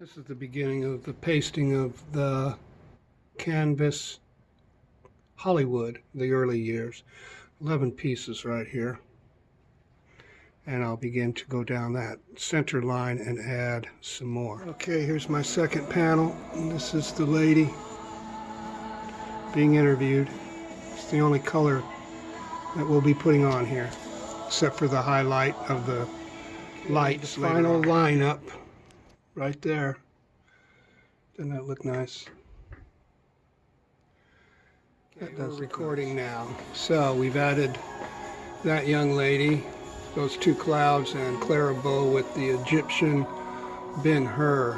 This is the beginning of the pasting of the canvas Hollywood, the early years. 11 pieces right here. And I'll begin to go down that center line and add some more. Okay, here's my second panel. And this is the lady being interviewed. It's the only color that we'll be putting on here, except for the highlight of the lights. Final lineup right there. Doesn't that look nice? That does recording now. So we've added that young lady, those two clouds, and Clara Bow with the Egyptian Ben-Hur,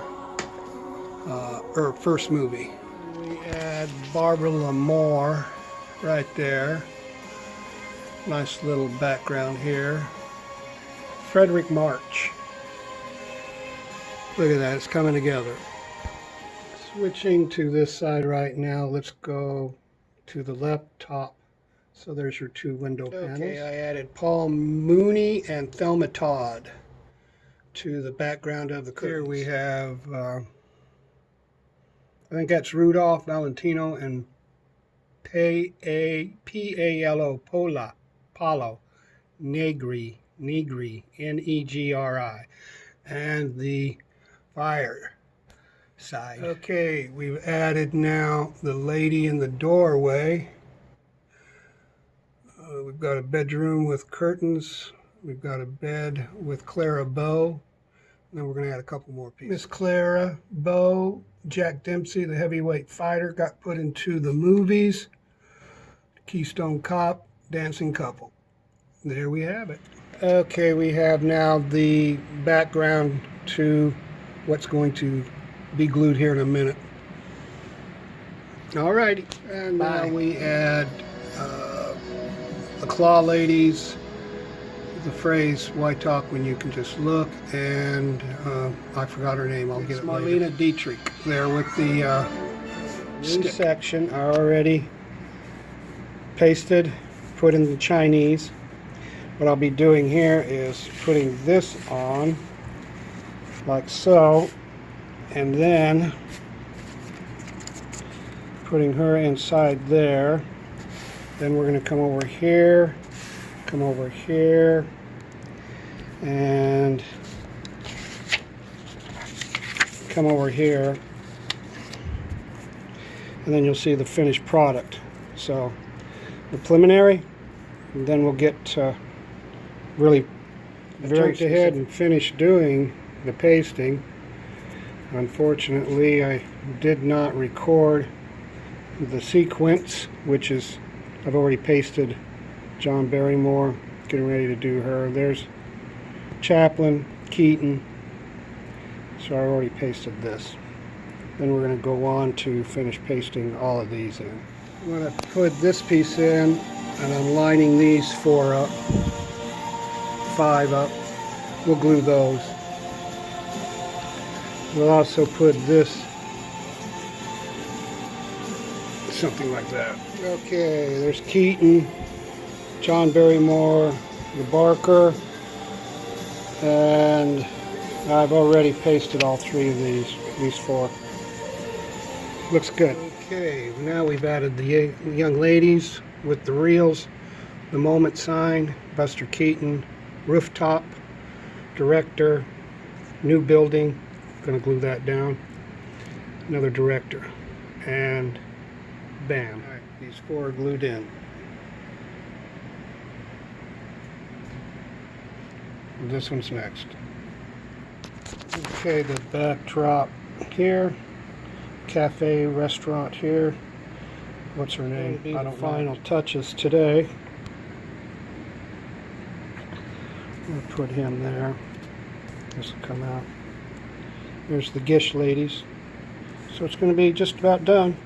her first movie. We add Barbara Lamore right there. Nice little background here. Frederick March. Look at that, it's coming together. Switching to this side right now, let's go to the left top. So there's your two window panels. Okay, I added Paul Mooney and Thelma Todd to the background of the curtains. Here we have, I think that's Rudolph Valentino and Paolo Negri, Negri, and the fire side. Okay, we've added now the lady in the doorway. We've got a bedroom with curtains. We've got a bed with Clara Bow. And then we're going to add a couple more pieces. Miss Clara Bow, Jack Dempsey, the heavyweight fighter, got put into the movies. Keystone Cop, dancing couple. There we have it. Okay, we have now the background to what's going to be glued here in a minute. Alrighty, and now we add the Claw Ladies, the phrase, why talk when you can just look, and I forgot her name, I'll get it later. Marlena Dietrich there with the new section already pasted, put in the Chinese. What I'll be doing here is putting this on like so, and then putting her inside there. Then we're going to come over here, and come over here, and then you'll see the finished product. So the preliminary, and then we'll get to really jumped ahead and finished doing the pasting. Unfortunately, I did not record the sequence, which is, I've already pasted John Barrymore, getting ready to do her. There's Chaplin, Keaton, so I already pasted this. Then we're going to go on to finish pasting all of these in. I'm going to put this piece in, and I'm lining these 4 up, 5 up. We'll glue those. We'll also put this, something like that. Okay, there's Keaton, John Barrymore, the Barker, and I've already pasted all 3 of these 4. Looks good. Okay, now we've added the young ladies with the reels, the moment sign, Buster Keaton, rooftop, director, new building. Going to glue that down. Another director, and bam. All right, these 4 are glued in. And this one's next. Okay, the backdrop here, cafe, restaurant here. What's her name? I don't know. Final touches today. We'll put him there. This will come out. There's the Gish ladies. So it's going to be just about done.